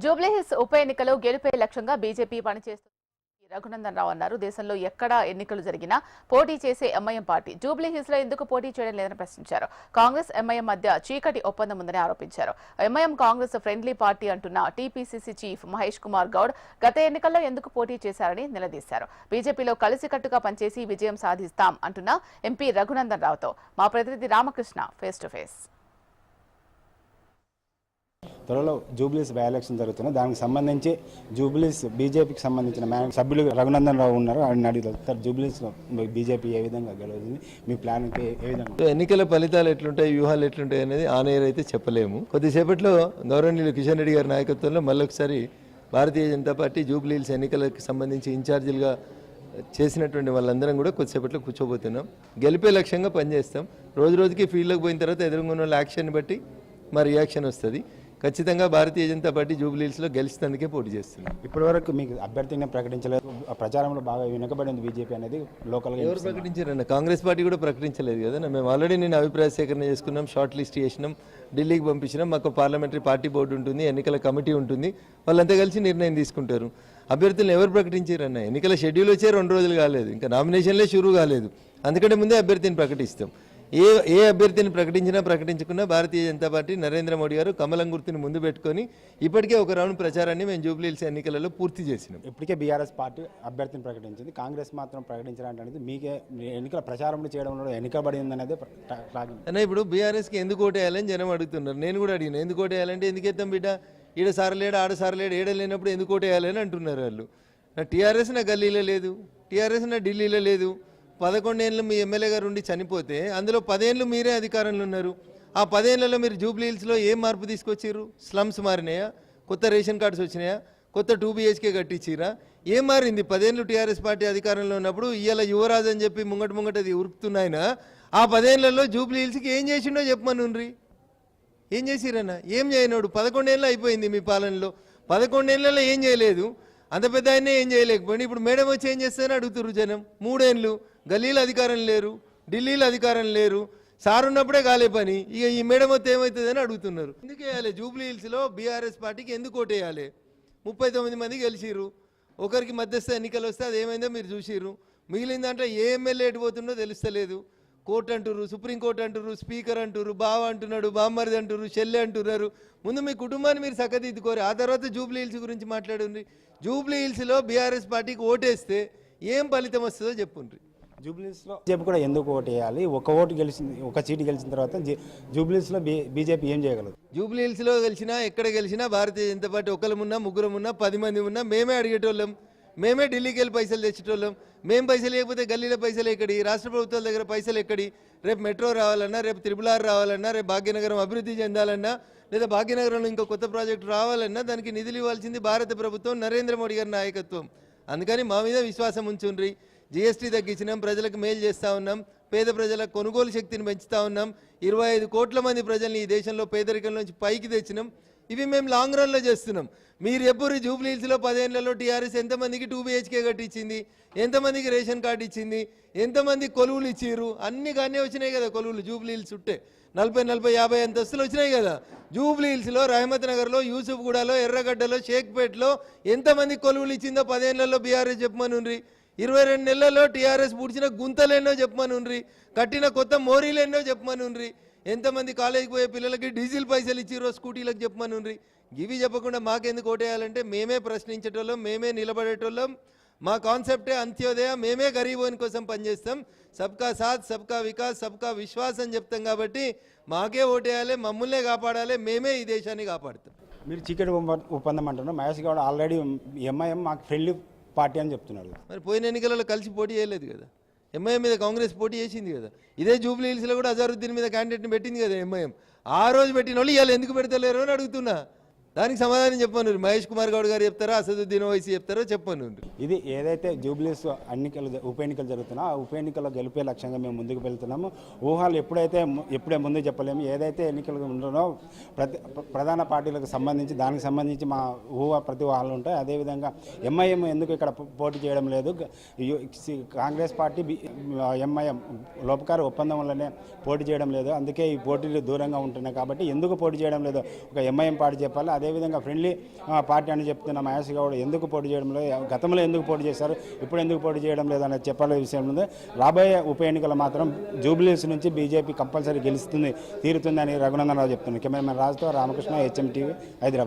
జూబ్లీహిల్స్ ఉప ఎన్నికలో గెలుపే లక్ష్యంగా బీజేపీ పనిచేస్తుంది. రఘునందన్ రావు అన్నారు. దేశంలో ఎక్కడా ఎన్నికలు జరిగినా పోటీ చేసే ఎంఐఎం పార్టీ జూబ్లీహిల్స్ లో ఎందుకు పోటీ చేయడం లేదని ప్రశ్నించారు. కాంగ్రెస్ ఎంఐఎం మధ్య చీకటి ఒప్పందం ఉందని ఆరోపించారు. ఎంఐఎం కాంగ్రెస్ ఫ్రెండ్లీ పార్టీ అంటున్న టీపీసీసీ చీఫ్ మహేష్ కుమార్ గౌడ్ గత ఎన్నికల్లో ఎందుకు పోటీ చేశారని నిలదీశారు. బీజేపీలో కలిసికట్టుగా పనిచేసి విజయం సాధిస్తాం అంటున్న ఎంపీ రఘునందన్ రావుతో మా ప్రతినిధి రామకృష్ణ ఫేస్ టు ఫేస్. త్వరలో జూబ్లీస్ బై ఎలక్షన్ జరుగుతున్నాయి. దానికి సంబంధించి జూబ్లీస్ బీజేపీకి సంబంధించిన సభ్యులు రఘునందన్ రావు ఉన్నారు. ఆయన అడుగుతారు జూబ్లీస్ బీజేపీ ఏ విధంగా గెలుస్తుంది, మీ ప్లాన్కి ఏ విధంగా ఎన్నికల ఫలితాలు ఎట్లుంటాయి, వ్యూహాలు ఎట్లుంటాయి అనేది ఆన్ ఎయిర్ అయితే చెప్పలేము. కొద్దిసేపట్లో గౌరవనీయులు కిషన్ రెడ్డి గారి నాయకత్వంలో మళ్ళొకసారి భారతీయ జనతా పార్టీ జూబ్లీహిల్స్ ఎన్నికలకు సంబంధించి ఇన్ఛార్జీలుగా చేసినటువంటి వాళ్ళందరం కూడా కొద్దిసేపట్లో కూర్చోబోతున్నాం. గెలిపే లక్ష్యంగా పనిచేస్తాం. రోజు రోజుకి ఫీల్డ్లోకి పోయిన తర్వాత ఎదురుగా ఉన్న యాక్షన్ బట్టి మా రియాక్షన్ వస్తుంది. ఖచ్చితంగా భారతీయ జనతా పార్టీ జూబ్లీహిల్స్లో గెలిచినందుకే పోటీ చేస్తుంది. ఇప్పటివరకు మీకు అభ్యర్థిని ప్రకటించలేదు, ప్రచారంలో బాగా వెనుకబడింది బీజేపీ అనేది లోకల్గా. ఎవరు ప్రకటించారన్న? కాంగ్రెస్ పార్టీ కూడా ప్రకటించలేదు కదా. మేము ఆల్రెడీ నేను అభిప్రాయ సేకరణ చేసుకున్నాం, షార్ట్ లిస్ట్ చేసినాం, ఢిల్లీకి పంపించినాం. మాకు పార్లమెంటరీ పార్టీ బోర్డు ఉంటుంది, ఎన్నికల కమిటీ ఉంటుంది, వాళ్ళంతా కలిసి నిర్ణయం తీసుకుంటారు. అభ్యర్థులను ఎవరు ప్రకటించారన్న? ఎన్నికల షెడ్యూల్ వచ్చే 2 రోజులు కాలేదు, ఇంకా నామినేషన్లే షురూ కాలేదు. అందుకంటే ముందే అభ్యర్థిని ప్రకటిస్తాం. ఏ అభ్యర్థిని ప్రకటించినా ప్రకటించుకున్నా భారతీయ జనతా పార్టీ నరేంద్ర మోడీ గారు కమలం గుర్తుని ముందు పెట్టుకొని ఇప్పటికే ఒక రౌండ్ ప్రచారాన్ని మేము జూబ్లీహిల్స్ ఎన్నికలలో పూర్తి చేసినాం. ఇప్పటికే బీఆర్ఎస్ పార్టీ అభ్యర్థిని ప్రకటించింది, కాంగ్రెస్ మాత్రం ప్రకటించాలంటే మీకే ఎన్నికల ప్రచారం చేయడంలో వెనుకబడింది అనేది అన్న. ఇప్పుడు బీఆర్ఎస్కి ఎందుకు ఓటేయాలని జనం అడుగుతున్నారు. నేను కూడా అడిగిన ఎందుకు ఓటేయాలంటే ఎందుకేద్దాం బిడ్డ, ఈడ సారలేడు ఆడ సారలేడు ఏడ లేనప్పుడు ఎందుకు ఓటేయాలని అంటున్నారు వాళ్ళు. నా టీఆర్ఎస్ నా గల్లీలో లేదు, టీఆర్ఎస్ నా ఢిల్లీలో లేదు. 11 ఏళ్ళు మీ ఎమ్మెల్యే గారు ఉండి చనిపోతే అందులో 10 ఏళ్ళు మీరే అధికారంలో ఉన్నారు. ఆ 10 ఏళ్లలో మీరు జూబ్లీహిల్స్లో ఏం మార్పు తీసుకొచ్చారు? స్లమ్స్ మారినాయా? కొత్త రేషన్ కార్డ్స్ వచ్చినాయా? కొత్త 2 BHK కట్టించిరా? ఏం మారింది? 10 ఏళ్ళు టీఆర్ఎస్ పార్టీ అధికారంలో ఉన్నప్పుడు ఇవాళ యువరాజు అని చెప్పి ముంగటది ఉరుకుతున్నాయన ఆ 10 ఏళ్లలో జూబ్లీహిల్స్కి ఏం చేసిండో చెప్పమనుండ్రి. ఏం చేసిరన్నా? ఏం చేయనోడు. 11 ఏళ్ళు అయిపోయింది మీ పాలనలో, 11 ఏళ్లలో ఏం చేయలేదు. అంత పెద్ద ఆయనే ఏం చేయలేకపోయింది. ఇప్పుడు మేడం వచ్చి ఏం చేస్తారని అడుగుతున్నారు జనం. 3 ఏళ్ళు గల్లీలో అధికారం లేరు, ఢిల్లీలో అధికారం లేరు, సార్ ఉన్నప్పుడే కాలే పని, ఇక ఈ మేడం వస్తే ఏమవుతుందని అడుగుతున్నారు. ఎందుకు వేయాలి జూబ్లీహిల్స్లో బీఆర్ఎస్ పార్టీకి ఎందుకు ఓటేయాలి? 39 మంది గెలిచిర్రు, ఒకరికి మధ్యస్థ ఎన్నికలు వస్తే అది ఏమైందో మీరు చూసిర్రు. మిగిలిన దాంట్లో ఏ ఎమ్మెల్యే ఎటుపోతుందో తెలుస్తలేదు. కోర్టు అంటున్నారు, సుప్రీంకోర్టు అంటున్నారు, స్పీకర్ అంటున్నారు, బావ అంటున్నాడు, బామ్మరిది అంటున్నారు, చెల్లె అంటున్నారు. ముందు మీ కుటుంబాన్ని మీరు చక్కదిద్దుకోరు, ఆ తర్వాత జూబ్లీహిల్స్ గురించి మాట్లాడండి. జూబ్లీహిల్స్లో బీఆర్ఎస్ పార్టీకి ఓటేస్తే ఏం ఫలితం వస్తుందో చెప్పుండ్రి. జూబ్లీహిల్స్లో బీజేపీ కూడా ఎందుకు ఓటు వేయాలి? ఒక సీటు గెలిచిన తర్వాత జూబ్లీహిల్స్లో బీజేపీ ఏం చేయగలదు? జూబ్లీహిల్స్లో గెలిచినా ఎక్కడ గెలిచినా భారతీయ జనతా పార్టీ ఒకళ్ళమున్నా, ముగ్గురమున్నా, 10 మంది ఉన్నా మేమే అడిగేటోళ్ళం, మేమే ఢిల్లీకి వెళ్ళి పైసలు తెచ్చేటోళ్ళం. మేము పైసలు లేకపోతే గల్లీలో పైసలు ఎక్కడి, రాష్ట్ర ప్రభుత్వాల దగ్గర పైసలు ఎక్కడి? రేపు మెట్రో రావాలన్నా, రేపు త్రిపుల్-ఆర్ రావాలన్నా, రేపు భాగ్యనగరం అభివృద్ధి చెందాలన్నా, లేదా భాగ్యనగరంలో ఇంకో కొత్త ప్రాజెక్టు రావాలన్నా దానికి నిధులు ఇవ్వాల్సింది భారత ప్రభుత్వం, నరేంద్ర మోడీ గారి నాయకత్వం. అందుకని మా మీద విశ్వాసం ఉంచుండ్రి. జీఎస్టీ తగ్గించినాం, ప్రజలకు మేలు చేస్తూ ఉన్నాం, పేద ప్రజల కొనుగోలు శక్తిని పెంచుతూ ఉన్నాం, 25 కోట్ల మంది ప్రజల్ని ఈ దేశంలో పేదరికం నుంచి పైకి తెచ్చినాం. ఇవి మేము లాంగ్ రన్లో చేస్తున్నాం. మీరు ఎప్పుడు జూబ్లీహిల్స్లో 10 ఏళ్లలో టీఆర్ఎస్ ఎంతమందికి 2 BHK కట్టించింది, ఎంతమందికి రేషన్ కార్డు ఇచ్చింది, ఎంతమంది కొలువులు ఇచ్చిర్రు? అన్ని కానీ వచ్చినాయి కదా కొలువులు జూబ్లీహిల్స్ చుట్టే 40, 50 అంతస్తులు వచ్చినాయి కదా. జూబ్లీహిల్స్లో, రహమత్ నగర్లో, యూసుఫ్గూడలో, ఎర్రగడ్డలో, షేక్పేట్లో ఎంతమంది కొలువులు ఇచ్చిందో 10 ఏళ్లలో బీఆర్ఎస్ చెప్పమనుండ్రి. 22 నెలల్లో టీఆర్ఎస్ పుడిచిన గుంతలేన్నో చెప్పమనుండ్రి, కట్టిన కొత్త మోరీలేన్నో చెప్పమనుండ్రి, ఎంతమంది కాలేజీకి పోయే పిల్లలకి డీజిల్ పైసలు ఇచ్చిరో స్కూటీలకు చెప్పమనుండ్రి. ఇవి చెప్పకుండా మాకెందుకు ఓటేయాలంటే మేమే ప్రశ్నించేటోళ్ళం, మేమే నిలబడేటోళ్ళం. మా కాన్సెప్టే అంత్యోదయ, మేమే గరీబోని కోసం పనిచేస్తాం. సబ్కా సాత్, సబ్కా వికాస్, సబ్కా విశ్వాస్ అని చెప్తాం. కాబట్టి మాకే ఓటేయాలి, మమ్మల్నే కాపాడాలి, మేమే ఈ దేశాన్ని కాపాడుతాం. మీరు చీకటి ఒప్పందం అంటున్నారు. మహేష్ గౌడ్ ఆల్రెడీ ఎంఐఎం మాకు ఫ్రెండ్లీ పార్టీ అని చెప్తున్నారు. మరి పోయిన ఎన్నికలలో కలిసి పోటీ చేయలేదు కదా. ఎంఐఎం మీద కాంగ్రెస్ పోటీ చేసింది కదా. ఇదే జూబ్లీహిల్స్లో కూడా అజారుద్దీన్ మీద క్యాండిడేట్ని పెట్టింది కదా ఎంఐఎం. ఆ రోజు పెట్టిన వాళ్ళు ఇవాళ ఎందుకు పెడతలేరు అని అడుగుతున్నా. దానికి సమాధానం చెప్పను. మహేష్ కుమార్ గౌడ్ గారు చెప్తారో, అసదుద్దీన్ ఓవైసీ చెప్తారో చెప్పను. ఇది ఏదైతే జూబ్లీహిల్స్ ఉప ఎన్నికలు జరుగుతున్నా ఆ ఉప ఎన్నికల్లో గెలిపే లక్ష్యంగా మేము ముందుకు వెళ్తున్నాము. ఊహలు ఎప్పుడే ముందు చెప్పలేము. ఏదైతే ఎన్నికలు ఉంటున్నో ప్రధాన పార్టీలకు సంబంధించి దానికి సంబంధించి మా ప్రతి ఊహలు ఉంటాయి. అదేవిధంగా ఎంఐఎం ఎందుకు ఇక్కడ పోటీ చేయడం లేదు? కాంగ్రెస్ పార్టీ ఎంఐఎం లోపకార ఒప్పందం వల్లనే పోటీ చేయడం లేదు. అందుకే ఈ పోటీలు దూరంగా ఉంటున్నాయి. కాబట్టి ఎందుకు పోటీ చేయడం లేదు ఒక ఎంఐఎం పార్టీ చెప్పాలి. అదేవిధంగా ఫ్రెండ్లీ పార్టీ అని చెప్తున్న మహేష్ గౌడ్ ఎందుకు పోటీ చేయడం లేదు, గతంలో ఎందుకు పోటీ చేశారు, ఇప్పుడు ఎందుకు పోటీ చేయడం లేదనే చెప్పాలే విషయం ఉంది. రాబోయే ఉప ఎన్నికలు మాత్రం జూబ్లీస్ నుంచి బీజేపీ కంపల్సరీ గెలుస్తుంది తీరుతుందని రఘునందన్ రావు చెప్తున్నారు. కెమెరామెన్ రాజుతో రామకృష్ణ, HM TV, హైదరాబాద్.